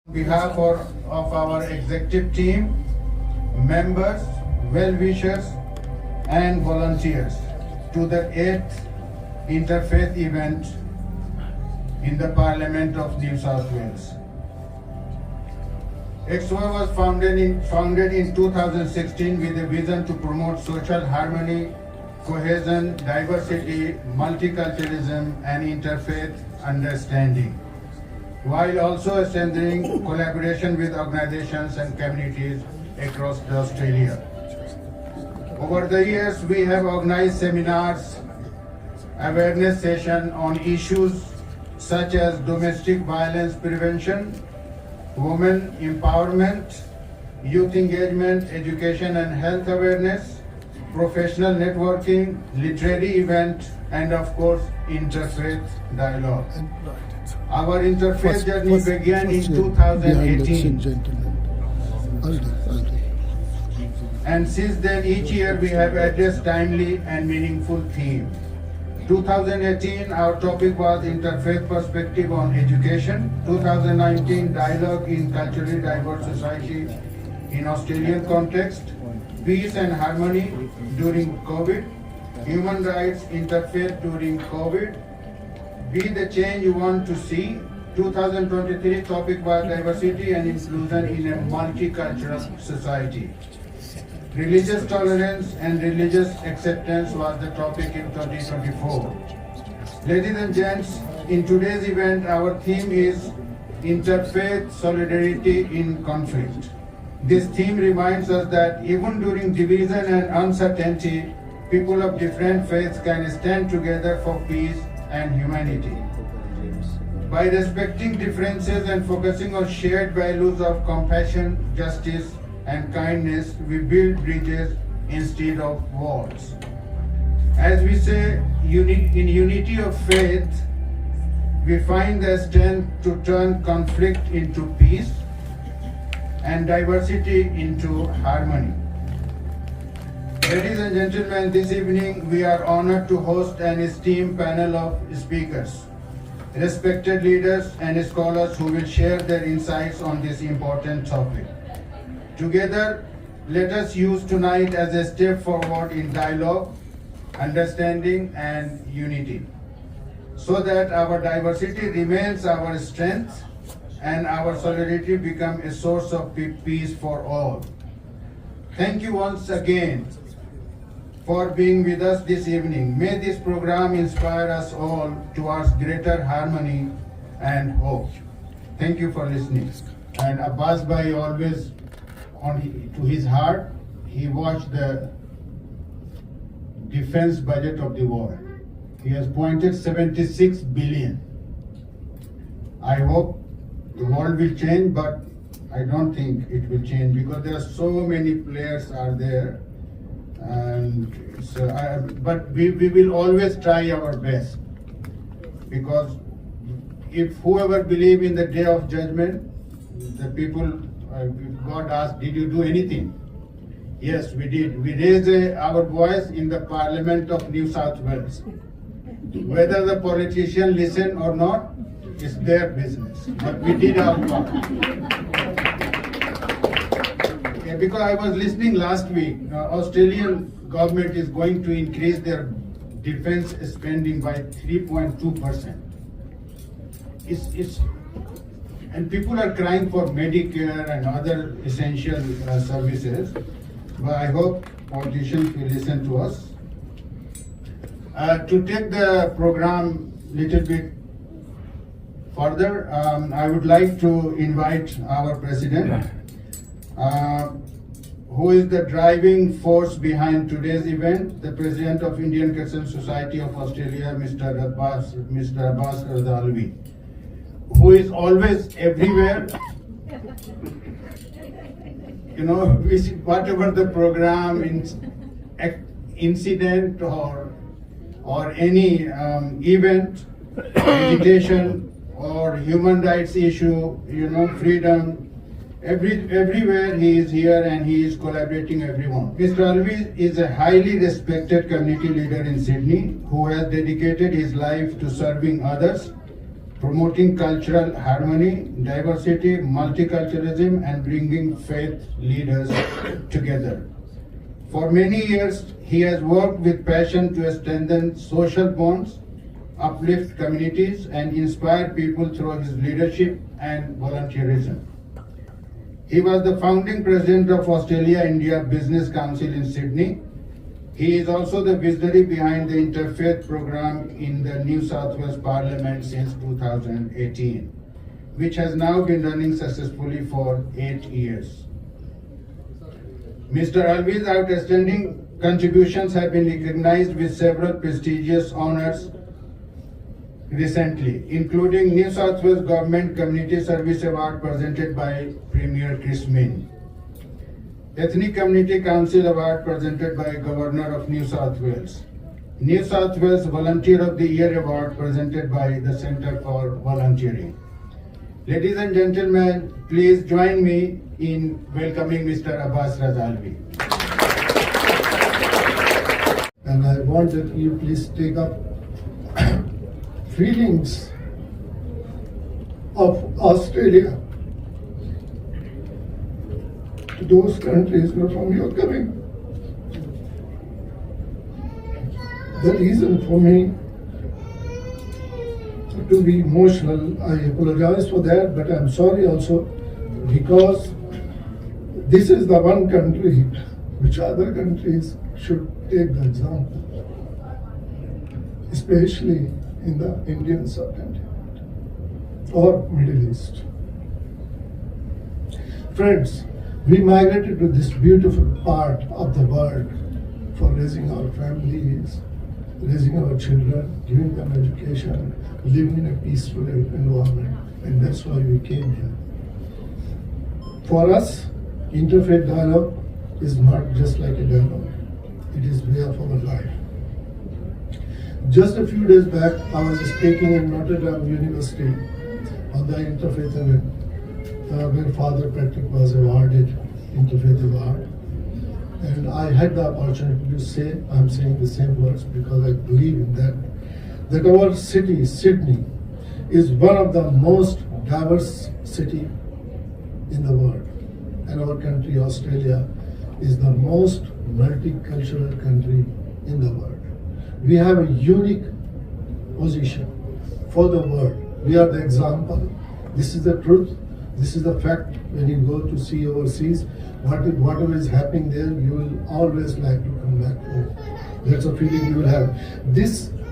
On behalf of our executive team, members, well-wishers, and volunteers to the 8th Interfaith event in the Parliament of New South Wales. ICSOA was founded in 2016 with a vision to promote social harmony, cohesion, diversity, multiculturalism, and interfaith understanding, while also strengthening collaboration with organizations and communities across Australia. Over the years, we have organized seminars, awareness sessions on issues such as domestic violence prevention, women empowerment, youth engagement, education and health awareness, professional networking, literary event, and of course, interfaith dialogue. Our interfaith journey began in 2018. And since then, each year we have addressed timely and meaningful themes. 2018, our topic was Interfaith Perspective on Education. 2019, Dialogue in Culturally Diverse Society in Australian Context. Peace and Harmony during COVID. Human Rights Interfaith during COVID. Be the change you want to see. 2023 topic was Diversity and Inclusion in a Multicultural Society. Religious tolerance and religious acceptance was the topic in 2024. Ladies and gents, in today's event, our theme is Interfaith Solidarity in Conflict. This theme reminds us that even during division and uncertainty, people of different faiths can stand together for peace and humanity. By respecting differences and focusing on shared values of compassion, justice, and kindness, we build bridges instead of walls. As we say, in unity of faith, we find the strength to turn conflict into peace and diversity into harmony. Ladies and gentlemen, this evening we are honored to host an esteemed panel of speakers, respected leaders and scholars who will share their insights on this important topic. Together, let us use tonight as a step forward in dialogue, understanding, and unity, so that our diversity remains our strength and our solidarity become a source of peace for all. Thank you once again for being with us this evening. May this program inspire us all towards greater harmony and hope. Thank you for listening. And Abbas Bhai always, to his heart, he watched the defense budget of the war. He has pointed 76 billion. I hope the world will change, but I don't think it will change because there are so many players are there. And so but we will always try our best, because if whoever believe in the day of judgment, the people, God asked, did you do anything? Yes, we did. We raised our voice in the Parliament of New South Wales. Whether the politician listen or not, it's their business. But we did our part. Because I was listening last week, Australian government is going to increase their defense spending by 3.2%. And people are crying for Medicare and other essential services. But I hope politicians will listen to us. To take the program a little bit further, I would like to invite our president, who is the driving force behind today's event, the president of Indian Crescent Society of Australia, Mr. Abbas Alvi, who is always everywhere. You know, whatever the program, incident or any event, meditation or human rights issue, freedom, everywhere he is here and he is collaborating everyone. Mr. Alvi is a highly respected community leader in Sydney who has dedicated his life to serving others promoting cultural harmony, diversity, multiculturalism, and bringing faith leaders together. For many years, he has worked with passion to strengthen social bonds, uplift communities, and inspire people through his leadership and volunteerism. He was the founding president of Australia-India Business Council in Sydney. He is also the visionary behind the Interfaith program in the New South Wales Parliament since 2018, which has now been running successfully for 8 years. Mr. Alvi's outstanding contributions have been recognized with several prestigious honors recently, including New South Wales Government Community Service Award presented by Premier Crescent, Ethnic Community Council Award presented by Governor of New South Wales, New South Wales Volunteer of the Year Award presented by the Centre for Volunteering. Ladies and gentlemen, please join me in welcoming Mr. Abbas Razalvi. And I want that you please take up feelings of Australia to those countries where from you are coming. The reason for me to be emotional, I apologize for that, but I'm sorry also because this is the one country which other countries should take the example, especially in the Indian subcontinent or Middle East. Friends, we migrated to this beautiful part of the world for raising our families, raising our children, giving them education, living in a peaceful environment, and that's why we came here. For us, interfaith dialogue is not just like a dialogue, it is way of our life. Just a few days back, I was speaking in Notre Dame University on the Interfaith event, where Father Patrick was awarded Interfaith Award. And I had the opportunity to say, I'm saying the same words because I believe in that our city, Sydney, is one of the most diverse city in the world. And our country, Australia, is the most multicultural country in the world. We have a unique position for the world. We are the example. This is the truth. This is the fact. When you go to see overseas, whatever is happening there, you will always like to come back home. That's a feeling you will have.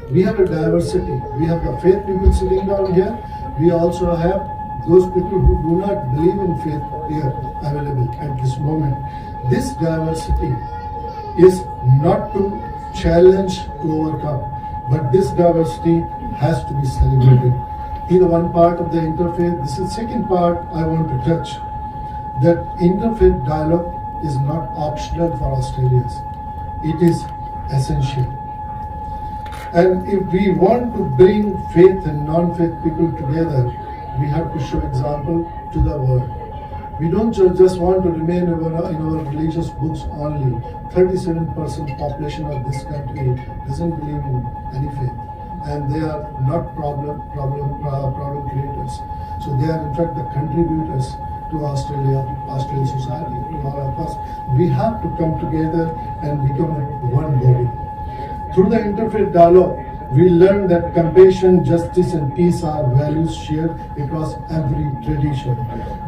We have a diversity. We have the faith people sitting down here. We also have those people who do not believe in faith here available at this moment. This diversity is not to challenge to overcome, but this diversity has to be celebrated. In the one part of the interfaith, this is the second part I want to touch, that interfaith dialogue is not optional for Australians. It is essential. And if we want to bring faith and non-faith people together, we have to show example to the world. We don't just want to remain in our religious books only. 37% population of this country doesn't believe in any faith, and they are not problem creators. So they are in fact the contributors to Australian society, to all of us. We have to come together and become one body. Through the interfaith dialogue, we learn that compassion, justice, and peace are values shared across every tradition.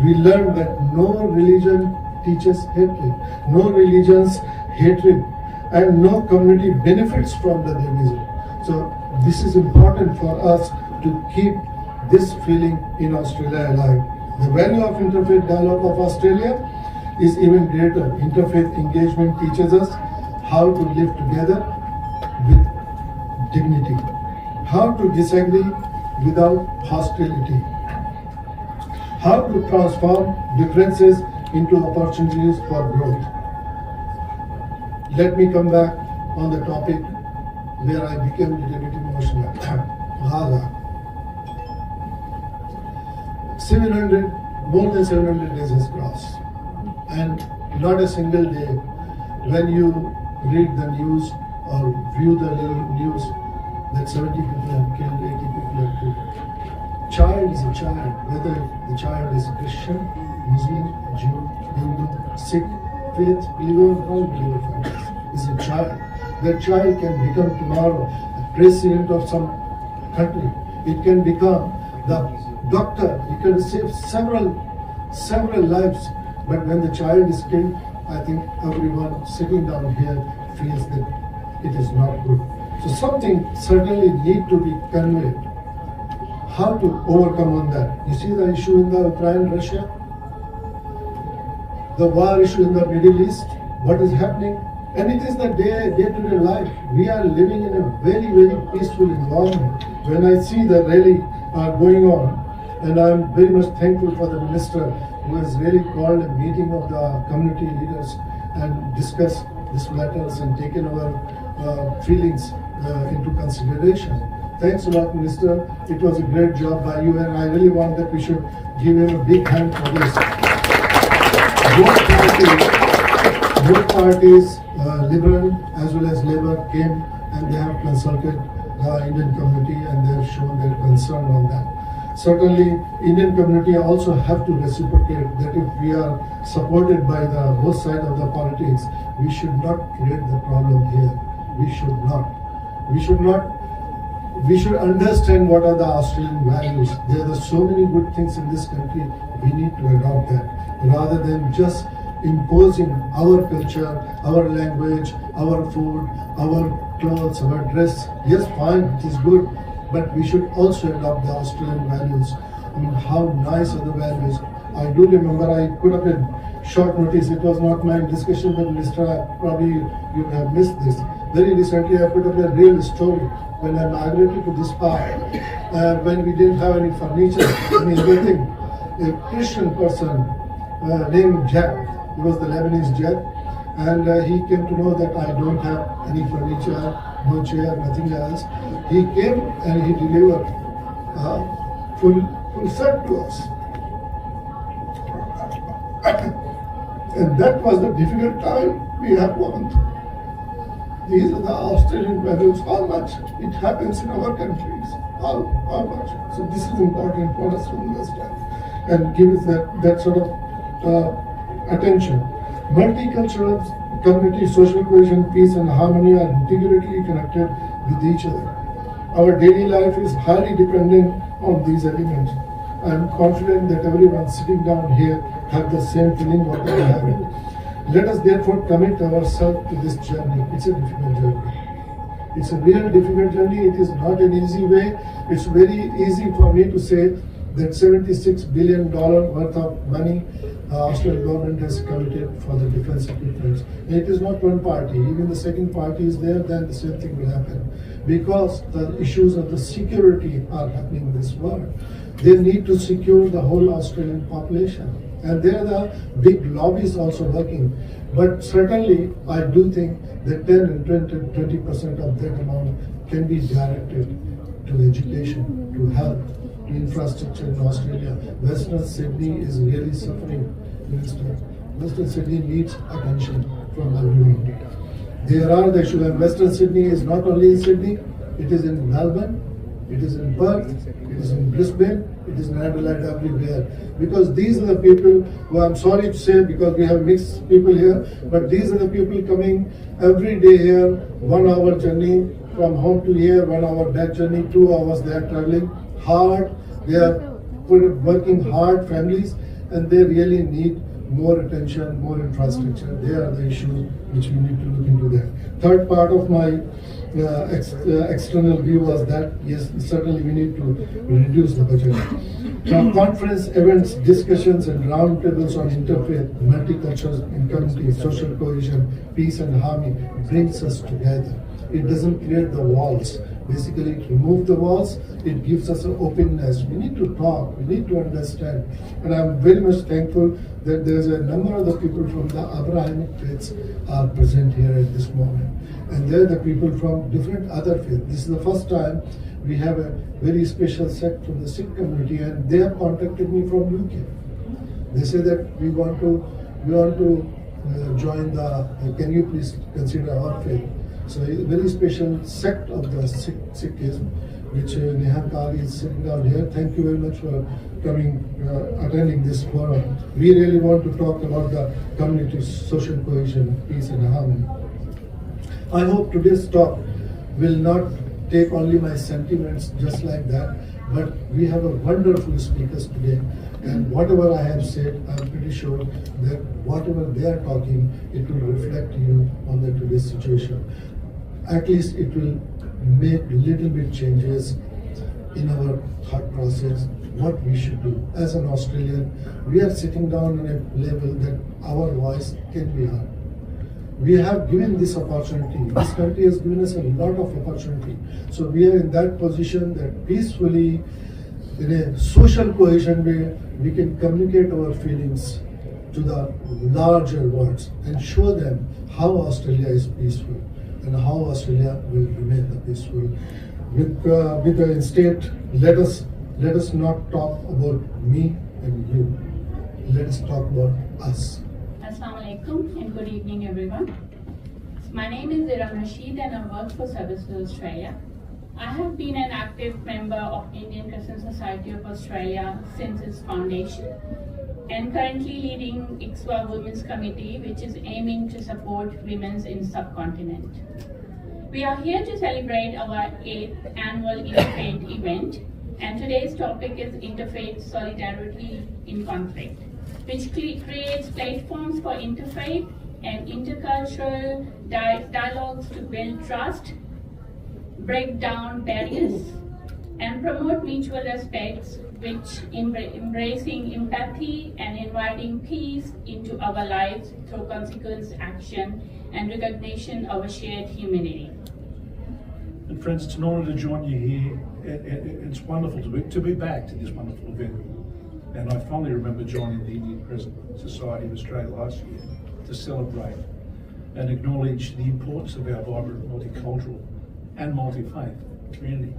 We learn that no religion teaches hatred, no religion's hatred, and no community benefits from the division. So this is important for us to keep this feeling in Australia alive. The value of interfaith dialogue of Australia is even greater. Interfaith engagement teaches us how to live together with dignity, how to disagree without hostility, how to transform differences into opportunities for growth. Let me come back on the topic where I became a little bit emotional. Gaza. More than 700 days has crossed, and not a single day when you read the news or view the news that 70 people have killed, 80 people have killed. child is a child, whether the child is Christian, Muslim, Jew, Hindu, Sikh, faith, believer, non-believer families, is a child. That child can become tomorrow a president of some country. It can become the doctor. It can save several lives. But when the child is killed, I think everyone sitting down here feels that it is not good. So something certainly need to be conveyed. How to overcome on that? You see the issue in the Ukraine, Russia, the war issue in the Middle East, what is happening, and it is the day-to-day life. We are living in a very, very peaceful environment. When I see the rally going on, and I am very much thankful for the minister who has really called a meeting of the community leaders and discussed these matters and taken our feelings into consideration. Thanks a lot, Minister. It was a great job by you, and I really want that we should give him a big hand for this. Both parties, Liberal as well as Labour, came and they have consulted the Indian community and they have shown their concern on that. Certainly, Indian community also have to reciprocate that if we are supported by the both sides of the politics, we should not create the problem here. We should not. We should understand what are the Australian values. There are so many good things in this country. We need to adopt that rather than just imposing our culture, our language, our food, our clothes, our dress. Yes, fine, it is good, but we should also adopt the Australian values. I mean, how nice are the values? I do remember I put up a short notice. It was not my discussion with Minister. Probably you have missed this. Very recently, I put up a real story when I migrated to this part, when we didn't have any furniture, any anything. A Christian person named Jack, he was the Lebanese Jack, and he came to know that I don't have any furniture, no chair, nothing else. He came and he delivered full set to us. And that was the difficult time we have gone through. These are the Australian values, how much it happens in our countries, how much. So this is important for us to understand and give us that sort of attention. Multicultural community, social cohesion, peace and harmony are integrally connected with each other. Our daily life is highly dependent on these elements. I am confident that everyone sitting down here have the same feeling what they are having. Let us therefore commit ourselves to this journey. It's a difficult journey. It's a real difficult journey. It is not an easy way. It's very easy for me to say that $76 billion worth of money Australian government has committed for the defense equipment. And it is not one party. Even the second party is there, then the same thing will happen. Because the issues of the security are happening in this world. They need to secure the whole Australian population. And there are the big lobbies also working. But certainly, I do think that 10 and 20% of that amount can be directed to education, to health, to infrastructure in Australia. Western Sydney is really suffering, Minister. Western Sydney needs attention from everyone. There are the issues, and Western Sydney is not only in Sydney, it is in Melbourne, it is in Perth, it is in Brisbane, it is in Adelaide, everywhere. Because these are the people who, I'm sorry to say, because we have mixed people here, but these are the people coming every day here, 1 hour journey from home to here, 1 hour back journey, 2 hours they are traveling hard, they are working hard, families, and they really need more attention, more infrastructure. They are the issues which we need to look into that. Third part of my external view was that, yes, certainly we need to reduce the budget. Now, conference, events, discussions and roundtables on interfaith, multicultural community, social cohesion, peace and harmony brings us together. It doesn't create the walls. Basically, it removes the walls. It gives us an openness. We need to talk. We need to understand. And I'm very much thankful that there's a number of the people from the Abrahamic faiths are present here at this moment. And they're the people from different other faiths. This is the first time we have a very special sect from the Sikh community, and they have contacted me from UK. They say that we want to join the, can you please consider our faith? So a very special sect of the Sikhism, which Nehankar is sitting down here. Thank you very much for coming, attending this forum. We really want to talk about the community's social cohesion, peace and harmony. I hope today's talk will not take only my sentiments just like that, but we have a wonderful speakers today, and whatever I have said, I'm pretty sure that whatever they are talking, it will reflect you on the today's situation. At least it will make little bit changes in our thought process, what we should do. As an Australian, we are sitting down on a level that our voice can be heard. We have given this opportunity. This country has given us a lot of opportunity. So we are in that position that peacefully, in a social cohesion way, we can communicate our feelings to the larger world and show them how Australia is peaceful and how Australia will remain peaceful. Instead, let us not talk about me and you. Let us talk about us. Assalamu alaikum and good evening everyone. My name is Iram Rashid and I work for Services Australia. I have been an active member of Indian Crescent Society of Australia since its foundation and currently leading ICSOA Women's Committee, which is aiming to support women in subcontinent. We are here to celebrate our 8th annual Interfaith event, and today's topic is Interfaith Solidarity in Conflict, which creates platforms for interfaith and intercultural dialogues to build trust, break down barriers, and promote mutual respect, which embracing empathy and inviting peace into our lives through consequence action and recognition of a shared humanity. And friends, it's an honour to join you here. It's wonderful to be back to this wonderful event. And I fondly remember joining the Indian Crescent Society of Australia last year to celebrate and acknowledge the importance of our vibrant, multicultural and multi-faith community.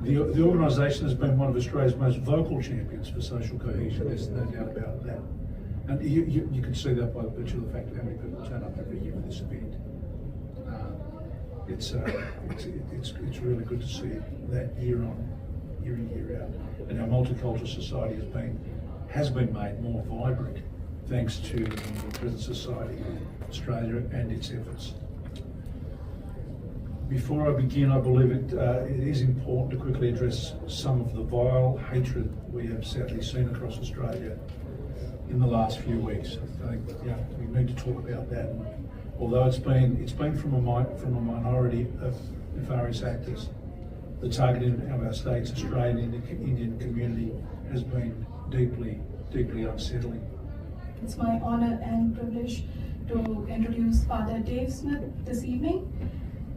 The organisation has been one of Australia's most vocal champions for social cohesion, there's no doubt about that. And you can see that by virtue of the fact of how many people turn up every year for this event. It's really good to see that year in, year out. And our multicultural society has been made more vibrant thanks to the Crescent Society of Australia and its efforts. Before I begin, I believe it is important to quickly address some of the vile hatred we have sadly seen across Australia in the last few weeks. I think we need to talk about that. Although it's been from a minority of nefarious actors, the targeting of our state's Australian and Indian community has been deeply, deeply unsettling. It's my honor and privilege to introduce Father Dave Smith this evening.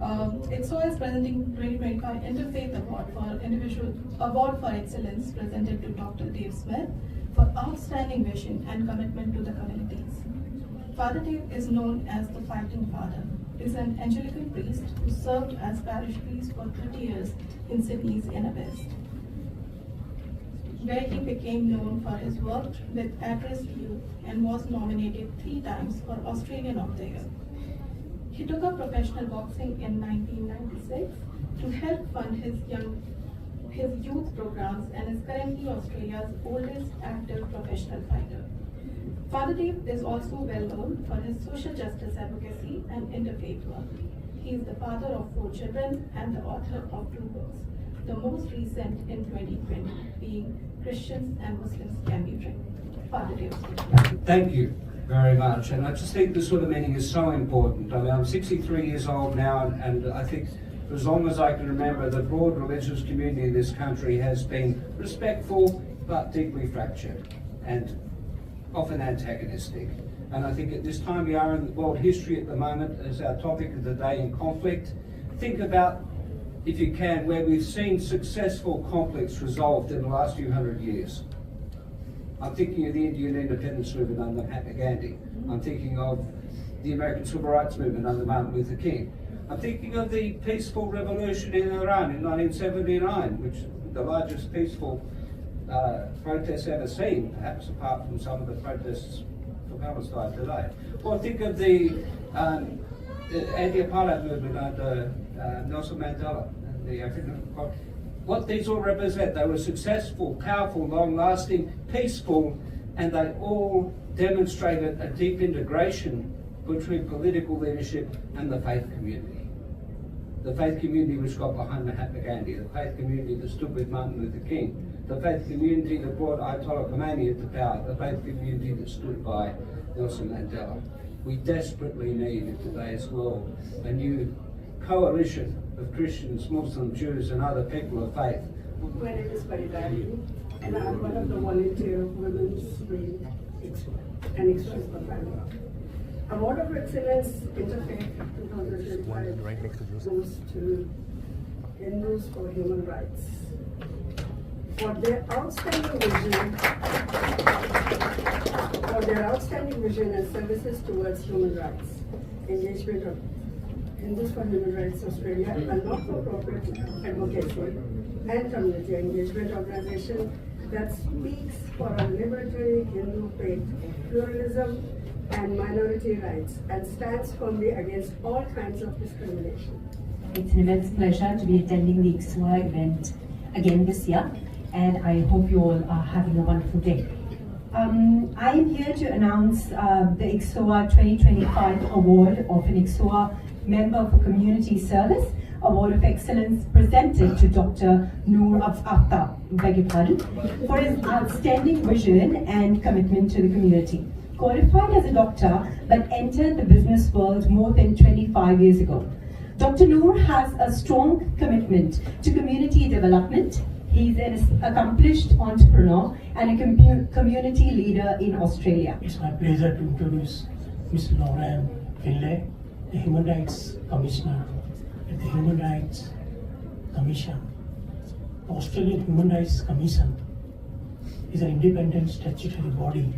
ICSOA is presenting 2025 Interfaith Award for Excellence presented to Dr. Dave Smith for outstanding vision and commitment to the communities. Father Dave is known as the Fighting Father. He is an Anglican priest who served as parish priest for 30 years in Sydney's inner west, where he became known for his work with at-risk youth and was nominated 3 times for Australian of the Year. He took up professional boxing in 1996 to help fund his youth programs and is currently Australia's oldest active professional fighter. Father Dave is also well known for his social justice advocacy and interfaith work. He is the father of 4 children and the author of 2 books, the most recent in 2020 being Christians and Muslims Can Be Free. Father Dave. Thank you very much, and I just think this sort of meeting is so important. I mean, I'm 63 years old now, and I think for as long as I can remember, the broad religious community in this country has been respectful but deeply fractured and often antagonistic. And I think at this time we are in world history at the moment as our topic of the day in conflict. Think about, if you can, where we've seen successful conflicts resolved in the last few hundred years. I'm thinking of the Indian independence movement under Mahatma Gandhi. I'm thinking of the American Civil Rights Movement under Martin Luther King. I'm thinking of the peaceful revolution in Iran in 1979, which was the largest peaceful protests ever seen, perhaps apart from some of the protests for Palestine today. Or think of the anti-apartheid movement under Nelson Mandela and the African. What these all represent, they were successful, powerful, long-lasting, peaceful, and they all demonstrated a deep integration between political leadership and the faith community. The faith community which got behind Mahatma Gandhi, the faith community that stood with Martin Luther King, the faith community that brought Ayatollah Khomeini into power, the faith community that stood by Nelson Mandela. We desperately need in today's world a new coalition of Christians, Muslims, Jews and other people of faith. My name is Paridari and I'm one of the volunteer of Women's Wing and Express for Family. Award of Excellence Interfaith 2025 goes to Hindus for Human Rights for their outstanding vision and services towards human rights. Engagement of Hindus for Human Rights Australia, a not-for-profit advocacy and community engagement organization that speaks for a liberatory Hindu faith, pluralism and minority rights and stands firmly against all kinds of discrimination. It's an immense pleasure to be attending the ICSOA event again this year, and I hope you all are having a wonderful day. I am here to announce the ICSOA 2025 Award of an ICSOA Member for Community Service, Award of Excellence presented to Dr. Noor Aftab, for his outstanding vision and commitment to the community. Qualified as a doctor, but entered the business world more than 25 years ago. Dr. Noor has a strong commitment to community development. He's an accomplished entrepreneur and a community leader in Australia. It's my pleasure to introduce Ms. Lauren Finlay, the Human Rights Commissioner at the Human Rights Commission. The Australian Human Rights Commission is an independent statutory body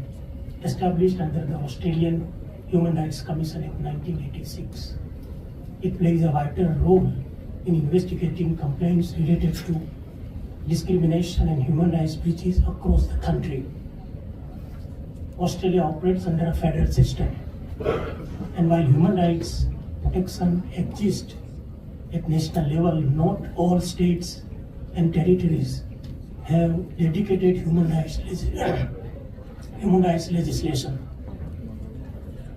established under the Australian Human Rights Commission in 1986. It plays a vital role in investigating complaints related to discrimination and human rights breaches across the country. Australia operates under a federal system, and while human rights protection exists at national level, not all states and territories have dedicated human rights legislation.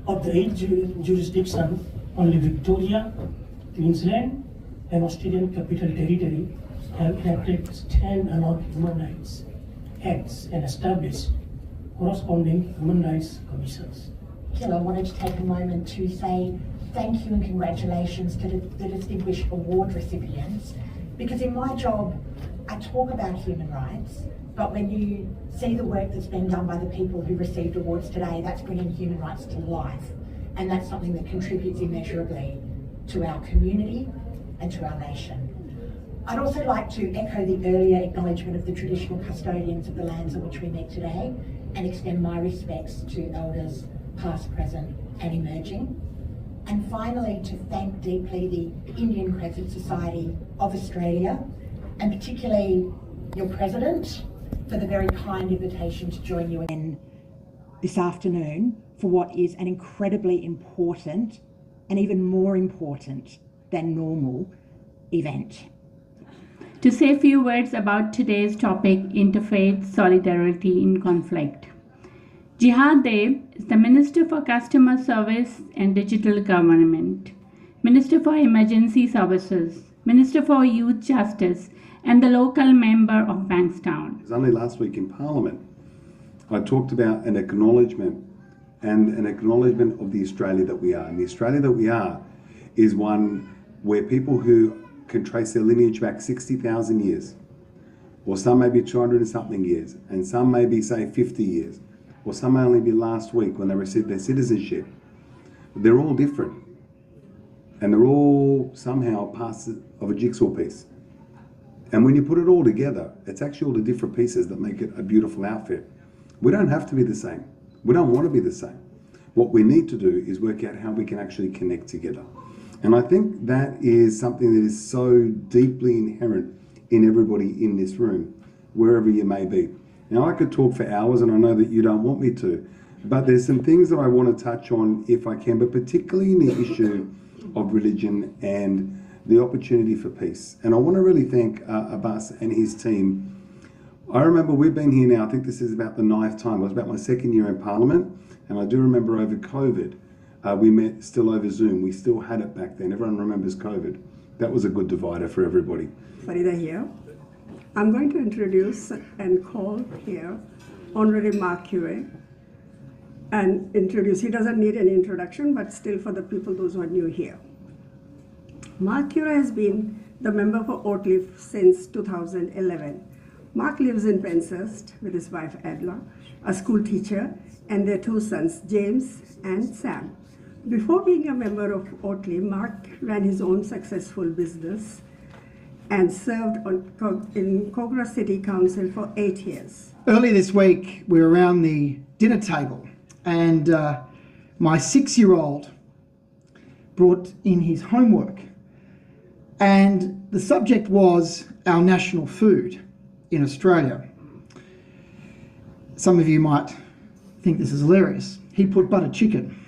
Of the 8 jurisdictions, only Victoria, Queensland and Australian Capital Territory have enacted stand-alone human rights acts and established corresponding human rights commissions. I wanted to take a moment to say thank you and congratulations to the distinguished award recipients, because in my job I talk about human rights, but when you see the work that's been done by the people who received awards today, that's bringing human rights to life, and that's something that contributes immeasurably to our community and to our nation. I'd also like to echo the earlier acknowledgement of the traditional custodians of the lands on which we meet today and extend my respects to elders past, present and emerging. And finally, to thank deeply the Indian Crescent Society of Australia, and particularly your President, for the very kind invitation to join you again this afternoon for what is an incredibly important and even more important than normal event. To say a few words about today's topic, Interfaith Solidarity in Conflict. Jihad Dev is the Minister for Customer Service and Digital Government, Minister for Emergency Services, Minister for Youth Justice, and the local member of Bankstown. It was only last week in Parliament I talked about an acknowledgement of the Australia that we are. And the Australia that we are is one where people who can trace their lineage back 60,000 years, or some may be 200 and something years, and some may be, say, 50 years, or some may only be last week when they received their citizenship. They're all different, and they're all somehow parts of a jigsaw piece. And when you put it all together, it's actually all the different pieces that make it a beautiful outfit. We don't have to be the same. We don't want to be the same. What we need to do is work out how we can actually connect together. And I think that is something that is so deeply inherent in everybody in this room, wherever you may be. Now, I could talk for hours, and I know that you don't want me to, but there's some things that I want to touch on if I can, but particularly in the issue of religion and the opportunity for peace. And I want to really thank Abbas and his team. I remember we've been here now, I think this is about the 9th time. It was about my 2nd year in Parliament, and I do remember over COVID, we met still over Zoom. We still had it back then. Everyone remembers COVID. That was a good divider for everybody. Farida here. I'm going to introduce and call here Honorary Mark Cure and introduce. He doesn't need any introduction, but still for the people, those who are new here. Mark Cure has been the member for Oatleaf since 2011. Mark lives in Penshurst with his wife Adla, a school teacher, and their 2 sons, James and Sam. Before being a member of Oatleaf, Mark ran his own successful business and served in Kogarah City Council for 8 years. Earlier this week, we were around the dinner table, and my 6-year-old brought in his homework, and the subject was our national food in Australia. Some of you might think this is hilarious. He put butter chicken.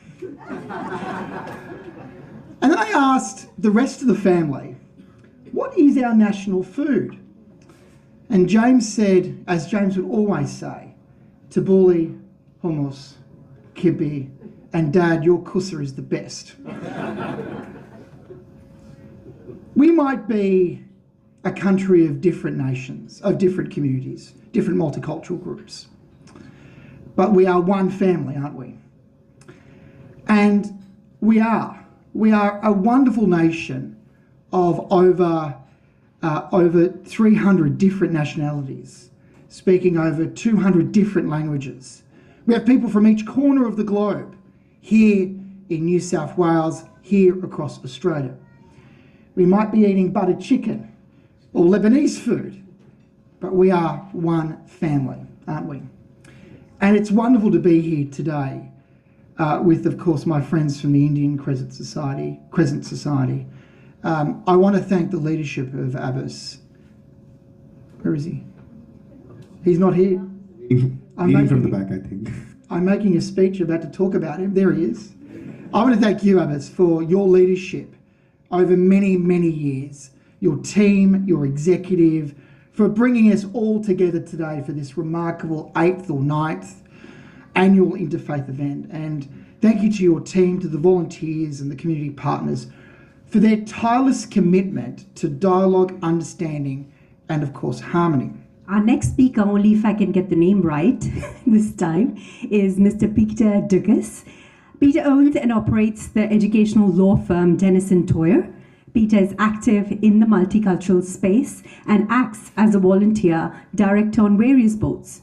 And then I asked the rest of the family, what is our national food? And James said, as James would always say, tabbouleh, hummus, kibbe, and Dad, your kusa is the best. We might be a country of different nations, of different communities, different multicultural groups, but we are one family, aren't we? And we are a wonderful nation of over 300 different nationalities, speaking over 200 different languages. We have people from each corner of the globe, here in New South Wales, here across Australia. We might be eating buttered chicken or Lebanese food, but we are one family, aren't we? And it's wonderful to be here today with, of course, my friends from the Indian Crescent Society. I want to thank the leadership of Abbas. Where is he? He's not here. Leading from the back, I think. I'm making a speech about to talk about him. There he is. I want to thank you, Abbas, for your leadership over many, many years. Your team, your executive, for bringing us all together today for this remarkable 8th or 9th annual Interfaith event. And thank you to your team, to the volunteers and the community partners for their tireless commitment to dialogue, understanding, and of course, harmony. Our next speaker, only if I can get the name right this time, is Mr. Peter Dugas. Peter owns and operates the educational law firm Denison Toyer. Peter is active in the multicultural space and acts as a volunteer director on various boards.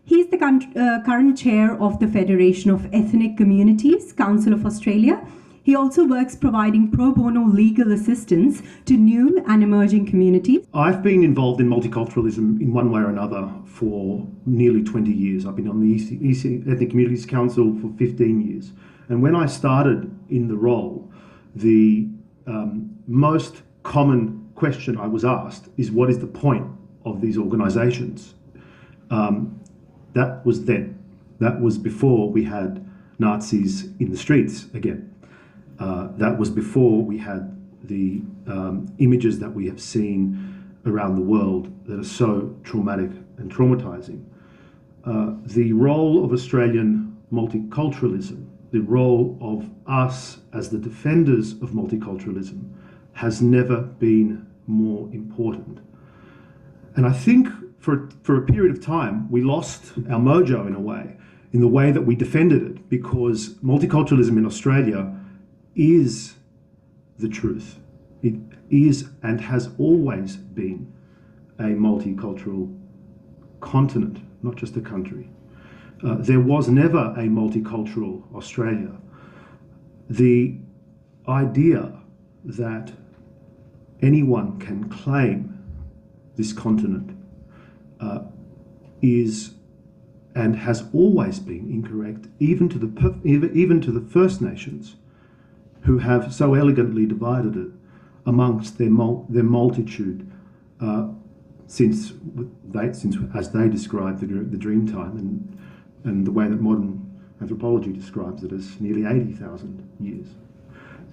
He's the current chair of the Federation of Ethnic Communities, Council of Australia. He also works providing pro bono legal assistance to new and emerging communities. I've been involved in multiculturalism in one way or another for nearly 20 years. I've been on the Ethnic Communities Council for 15 years. And when I started in the role, the most common question I was asked is, what is the point of these organisations? That was then. That was before we had Nazis in the streets again. That was before we had the images that we have seen around the world that are so traumatic and traumatizing. The role of Australian multiculturalism, the role of us as the defenders of multiculturalism, has never been more important. And I think for a period of time, we lost our mojo in a way, in the way that we defended it, because multiculturalism in Australia is the truth. It is and has always been a multicultural continent, not just a country. There was never a multicultural Australia. The idea that anyone can claim this continent is and has always been incorrect, even to the First Nations, who have so elegantly divided it amongst their multitude since as they describe the dream time and the way that modern anthropology describes it as nearly 80,000 years.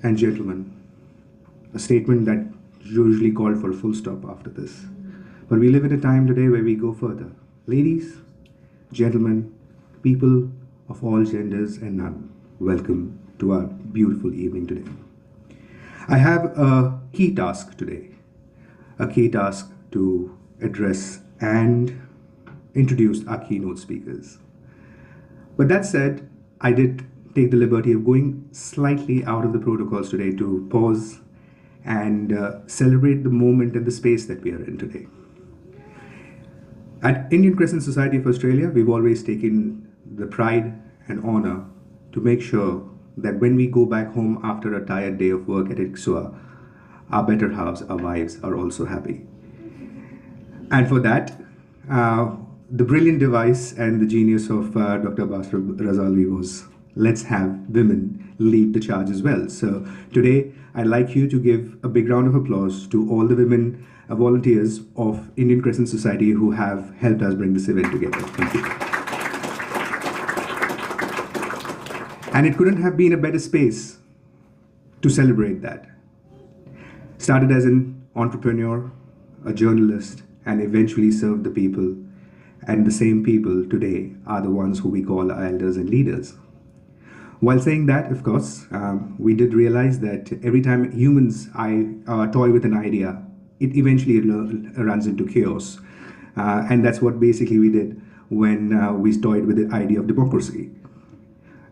and gentlemen, a statement that usually called for a full stop after this. But we live in a time today where we go further. Ladies, gentlemen, people of all genders and none, welcome to our beautiful evening today. I have a key task today, a key task to address and introduce our keynote speakers. But that said, I did take the liberty of going slightly out of the protocols today to pause and celebrate the moment and the space that we are in today. At Indian Crescent Society of Australia, we've always taken the pride and honor to make sure that when we go back home after a tired day of work at ICSOA, our better halves, our wives, are also happy. And for that, the brilliant device and the genius of Dr. Basra Razalvi was, let's have women lead the charge as well. So today, I'd like you to give a big round of applause to all the women volunteers of Indian Crescent Society who have helped us bring this event together. Thank you. And it couldn't have been a better space to celebrate that. Started as an entrepreneur, a journalist, and eventually served the people. And the same people today are the ones who we call our elders and leaders. While saying that, of course, we did realize that every time humans toy with an idea, it eventually runs into chaos. And that's what basically we did when we toyed with the idea of democracy.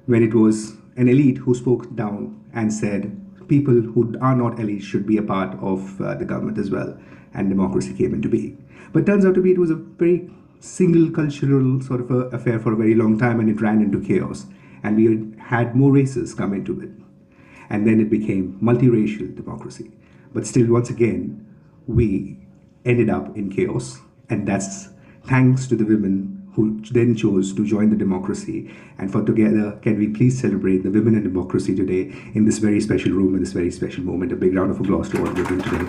When it was an elite who spoke down and said, people who are not elite should be a part of the government as well, and democracy came into being. But turns out to be it was a very single cultural sort of affair for a very long time, and it ran into chaos. And we had more races come into it. And then it became multiracial democracy. But still, once again, we ended up in chaos. And that's thanks to the women who then chose to join the democracy. And for together, can we please celebrate the women in democracy today in this very special room, in this very special moment. A big round of applause to all the women today.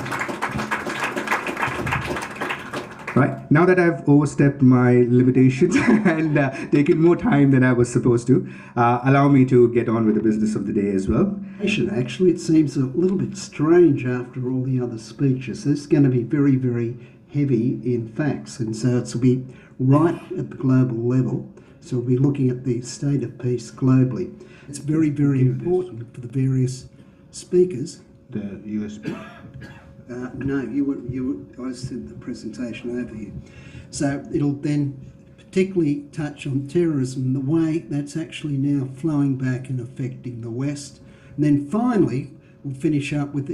Right, now that I've overstepped my limitations and taken more time than I was supposed to, allow me to get on with the business of the day as well. Actually, it seems a little bit strange after all the other speeches. This is going to be very, very heavy in facts, and so it's will be right at the global level. So we'll be looking at the state of peace globally. It's very, very important for the various speakers. The USB. No, I said the presentation over here. So it'll then particularly touch on terrorism, the way that's actually now flowing back and affecting the West. And then finally, we'll finish up with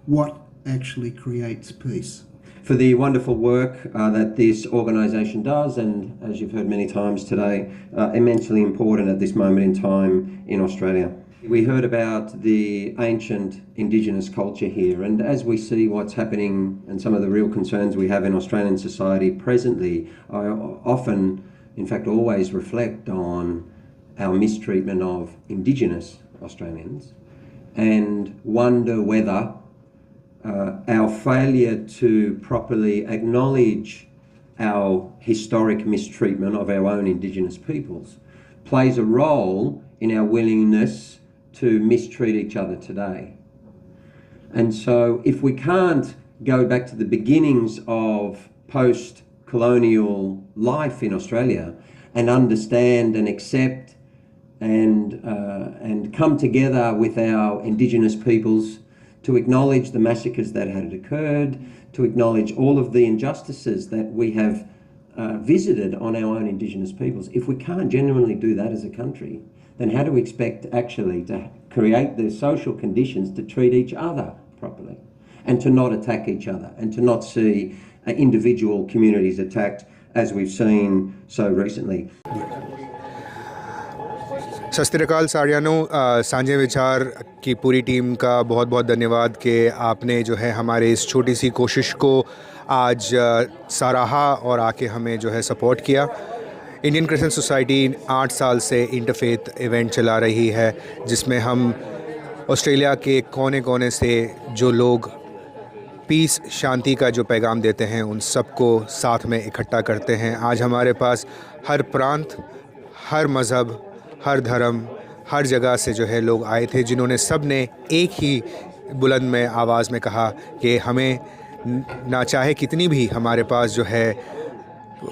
what actually creates peace. For the wonderful work that this organisation does, and as you've heard many times today, immensely important at this moment in time in Australia. We heard about the ancient Indigenous culture here, and as we see what's happening and some of the real concerns we have in Australian society presently, I often, in fact always reflect on our mistreatment of Indigenous Australians and wonder whether our failure to properly acknowledge our historic mistreatment of our own Indigenous peoples plays a role in our willingness to mistreat each other today. And so if we can't go back to the beginnings of post-colonial life in Australia and understand and accept and come together with our Indigenous peoples to acknowledge the massacres that had occurred, to acknowledge all of the injustices that we have visited on our own Indigenous peoples, if we can't genuinely do that as a country, then how do we expect actually to create the social conditions to treat each other properly and to not attack each other and to not see individual communities attacked as we've seen so recently? सत श्री अकाल सारियानो, सांझे विचार की पूरी team का बहुत बहुत धन्यवाद कि आपने जो है हमारे इस छोटी सी कोशिश को आज सराहा और आके हमें जो है सपोर्ट किया। इंडियन क्रेसेंट सोसाइटी 8 साल से इंटरफेथ इवेंट चला रही है, जिसमें हम ऑस्ट्रेलिया के कोने कोने से जो लोग पीस शांति का जो पैगाम देते हैं उन सबको साथ में इकट्ठा करते हैं। आज हमारे पास हर प्रांत, हर मज़हब, हर धर्म, हर जगह से जो है लोग आए थे, जिन्होंने सब ने एक ही बुलंद में आवाज़ में कहा कि हमें ना चाहे कितनी भी हमारे पास जो है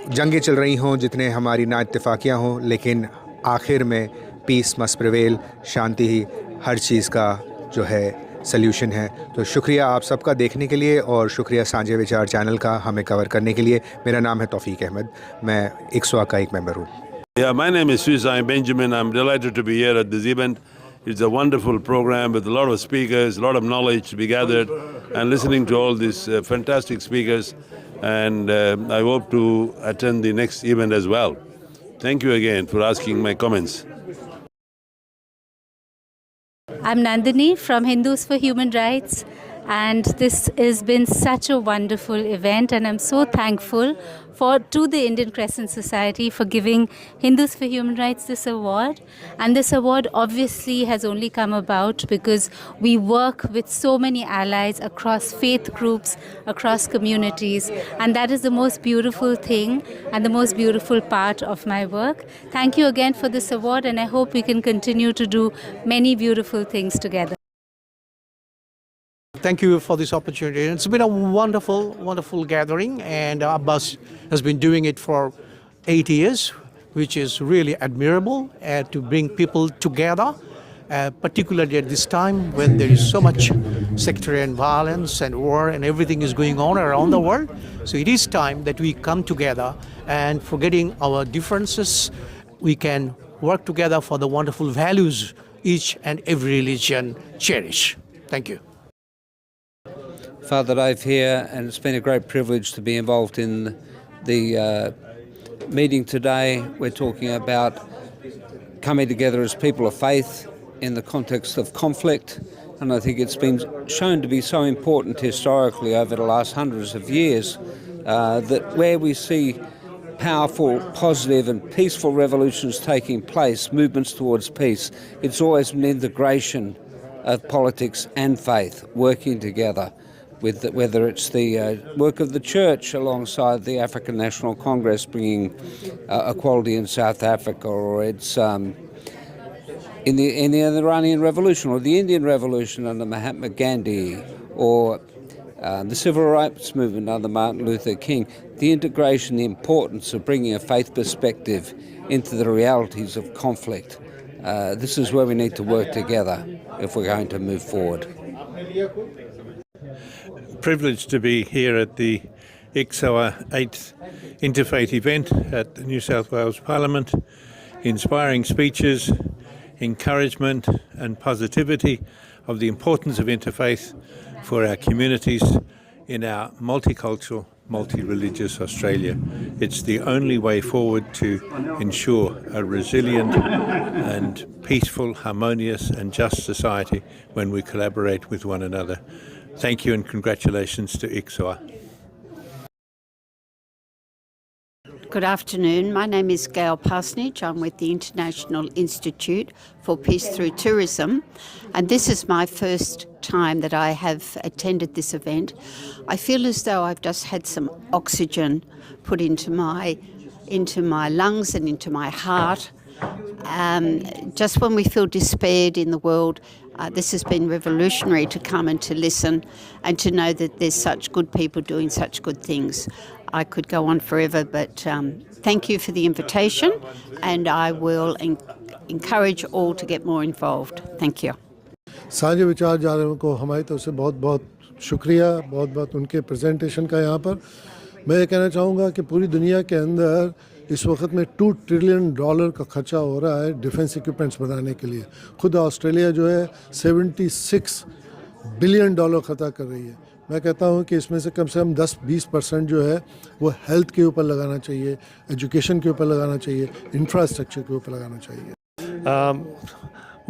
जंगें चल रही हों, जितने हमारी ना इत्तेफाकियाँ हों, लेकिन आखिर में पीस मस्ट प्रिवेल, शांति ही हर चीज़ का जो है सल्यूशन है। तो शुक्रिया आप सबका देखने के लिए और शुक्रिया सांझे विचार चैनल का हमें कवर करने के लिए। मेरा नाम है तौफीक अहमद, मैं ICSOA का एक मेंबर हूँ। Yeah, my name is Suzanne Benjamin. I'm delighted to be here at this event. It's a wonderful program with a lot of speakers, a lot of knowledge to be gathered, and listening to all these fantastic speakers. And I hope to attend the next event as well. Thank you again for asking my comments. I'm Nandini from Hindus for Human Rights, and this has been such a wonderful event, and I'm so thankful to the Indian Crescent Society for giving Hindus for Human Rights this award. And this award obviously has only come about because we work with so many allies across faith groups, across communities, and that is the most beautiful thing and the most beautiful part of my work. Thank you again for this award, and I hope we can continue to do many beautiful things together. Thank you for this opportunity. It's been a wonderful, wonderful gathering, and Abbas has been doing it for 8 years, which is really admirable to bring people together, particularly at this time when there is so much sectarian violence and war and everything is going on around the world. So it is time that we come together, and forgetting our differences, we can work together for the wonderful values each and every religion cherish. Thank you. Father Dave here, and it's been a great privilege to be involved in the meeting today. We're talking about coming together as people of faith in the context of conflict, and I think it's been shown to be so important historically over the last hundreds of years that where we see powerful, positive and peaceful revolutions taking place, movements towards peace, it's always an integration of politics and faith working together. Whether it's the work of the church alongside the African National Congress bringing equality in South Africa, or it's in the Iranian Revolution or the Indian Revolution under Mahatma Gandhi, or the Civil Rights Movement under Martin Luther King, the integration, the importance of bringing a faith perspective into the realities of conflict. This is where we need to work together if we're going to move forward. Privileged to be here at the ICSOA 8th Interfaith event at the New South Wales Parliament. Inspiring speeches, encouragement and positivity of the importance of interfaith for our communities in our multicultural, multi-religious Australia. It's the only way forward to ensure a resilient and peaceful, harmonious and just society when we collaborate with one another. Thank you and congratulations to ICSOA. Good afternoon. My name is Gail Parsonage. I'm with the International Institute for Peace Through Tourism, and this is my first time that I have attended this event. I feel as though I've just had some oxygen put into my lungs and into my heart. Just when we feel despaired in the world, this has been revolutionary to come and to listen and to know that there's such good people doing such good things. I could go on forever, but thank you for the invitation, and I will encourage all to get more involved. Thank you. सांझे विचार जाने को हमारी तरफ से बहुत बहुत शुक्रिया, बहुत बहुत उनके प्रेजेंटेशन का। यहाँ पर मैं ये कहना चाहूँगा कि पूरी दुनिया के अंदर इस वक्त में $2 ट्रिलियन का खर्चा हो रहा है डिफेंस इक्विपमेंट्स बनाने के लिए। खुद ऑस्ट्रेलिया जो है $76 बिलियन खर्चा कर रही है। मैं कहता हूँ कि इसमें से कम 10-20% जो है वो हेल्थ के ऊपर लगाना चाहिए, एजुकेशन के ऊपर लगाना चाहिए, इंफ्रास्ट्रक्चर के ऊपर लगाना चाहिए।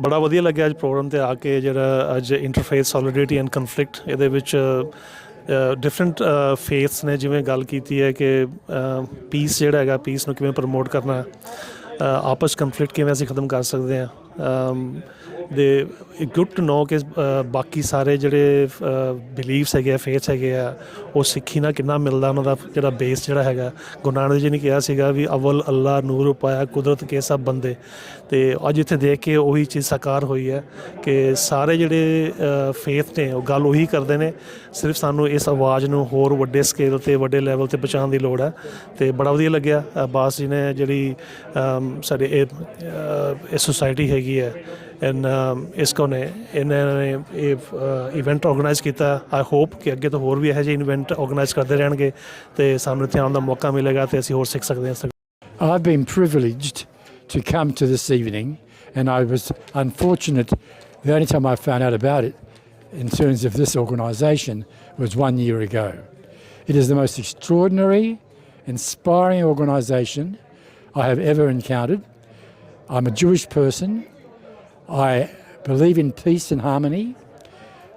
बड़ा वधिया लग्या अज प्रोग्राम ते आके जिहड़ा अज इंटरफेथ सॉलिडरिटी एंड कन्फ्लिक्ट इहदे विच डिफरेंट फेथ्स ने जिवें गल कीती है कि पीस जिहड़ा हैगा पीस नूं किवें प्रमोट करना, आपस कन्फ्लिक्ट किवें असीं खत्म कर सकते हैं, ਦੇ ਗੁੱਡ ਟੂ ਨੋ ਕਿ ਬਾਕੀ ਸਾਰੇ ਜਿਹੜੇ ਬਿਲੀਵਸ ਹੈਗੇ ਆ ਫੇਥਸ ਹੈਗੇ ਆ ਉਹ ਸਿੱਖੀ ਨਾਲ ਕਿੰਨਾ ਮਿਲਦਾ ਉਹਨਾਂ ਦਾ ਜਿਹੜਾ ਬੇਸ ਜਿਹੜਾ ਹੈਗਾ ਗੁਰੂ ਨਾਨਕ ਜੀ ਨੇ ਕਿਹਾ ਸੀਗਾ ਵੀ ਅਵਲ ਅੱਲਾ ਨੂਰ ਪਾਇਆ ਕੁਦਰਤ ਕੇ ਸਭ ਬੰਦੇ ਅਤੇ ਅੱਜ ਇੱਥੇ ਦੇਖ ਕੇ ਉਹੀ ਚੀਜ਼ ਸਾਕਾਰ ਹੋਈ ਹੈ ਕਿ ਸਾਰੇ ਜਿਹੜੇ ਫੇਥ ਨੇ ਉਹ ਗੱਲ ਉਹੀ ਕਰਦੇ ਨੇ ਸਿਰਫ ਸਾਨੂੰ ਇਸ ਆਵਾਜ਼ ਨੂੰ ਹੋਰ ਵੱਡੇ ਸਕੇਲ 'ਤੇ ਵੱਡੇ ਲੈਵਲ 'ਤੇ ਪਹੁੰਚਾਉਣ ਦੀ ਲੋੜ ਹੈ ਅਤੇ ਬੜਾ ਵਧੀਆ ਲੱਗਿਆ ਬਾਸ ਜੀ ਨੇ ਜਿਹੜੀ ਸਾਡੇ ਇਹ ਸੁਸਾਇਟੀ ਹੈਗੀ ਹੈ ISKCOA ਨੇ ਇਹਨਾਂ ਨੇ ਇਹ ਇਵੈਂਟ ਆਰਗੇਨਾਈਜ਼ ਕੀਤਾ ਆਈ ਹੋਪ ਕਿ ਅੱਗੇ ਤੋਂ ਹੋਰ ਵੀ ਇਹੋ ਜਿਹੇ ਇਵੈਂਟ ਆਰਗੇਨਾਈਜ਼ ਕਰਦੇ ਰਹਿਣਗੇ ਅਤੇ ਸਾਨੂੰ ਇੱਥੇ ਆਉਣ ਦਾ ਮੌਕਾ ਮਿਲੇਗਾ ਅਤੇ ਅਸੀਂ ਹੋਰ ਸਿੱਖ ਸਕਦੇ ਹਾਂ I've been privileged to come to this evening and I was unfortunate the only time I found out about it in terms of this organisation was 1 year ago. It is the most extraordinary, inspiring organisation I have ever encountered. I'm a Jewish person. I believe in peace and harmony.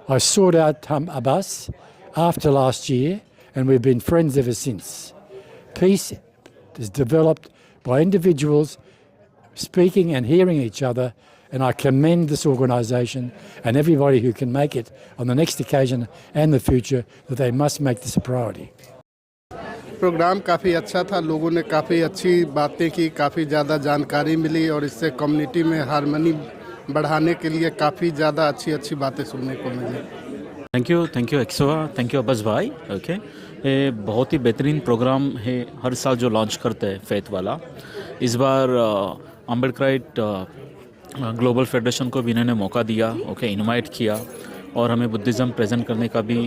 I sought out Abbas after last year and we've been friends ever since. Peace is developed by individuals speaking and hearing each other, and I commend this organisation and everybody who can make it on the next occasion and the future that they must make this a priority. Programme काफ़ी अच्छा था लोगों ने काफ़ी अच्छी बातें की काफ़ी ज़्यादा जानकारी मिली और इससे कम्युनिटी में हारमोनी बढ़ाने के लिए काफ़ी ज़्यादा अच्छी अच्छी बातें सुनने को मिली thank you ICSOA thank you Abbas भाई ओके ये बहुत ही बेहतरीन प्रोग्राम है हर साल जो लॉन्च करते हैं फेथ वाला इस बार अम्बेडकराइट ग्लोबल फेडरेशन को भी इन्होंने मौका दिया ओके इनवाइट किया और हमें बुद्धिज़्म प्रेजेंट करने का भी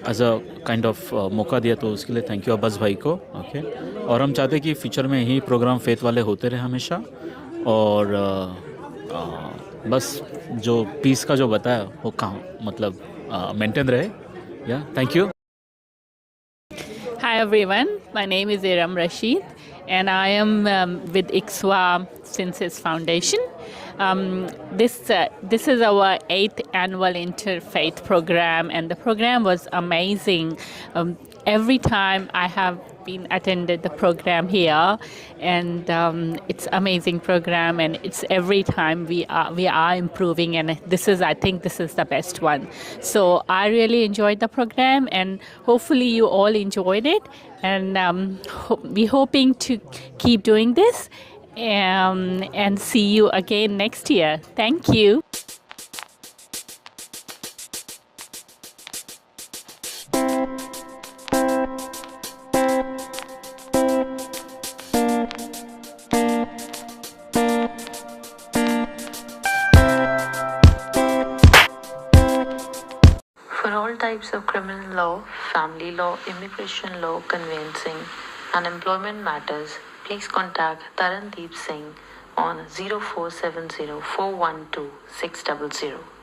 एज अ काइंड ऑफ मौका दिया तो उसके लिए थैंक यू अब्बास भाई को ओके और हम चाहते हैं कि फ्यूचर में यही प्रोग्राम फेथ वाले होते रहे हमेशा और बस जो पीस का जो बताया वो कहाँ मतलब मेंटेन रहे या thank you Hi everyone, my name is Iram Rashid and I am with ICSOA since its foundation. This is our 8th annual Interfaith program and the program was amazing. Every time I have been attended the program here and it's amazing program and it's every time we are improving and I think this is the best one. So I really enjoyed the program and hopefully you all enjoyed it and we're hoping to keep doing this and see you again next year. Thank you. For all types of criminal law, family law, immigration law, conveyancing, and employment matters, please contact Tarandeep Singh on 0470 412 600.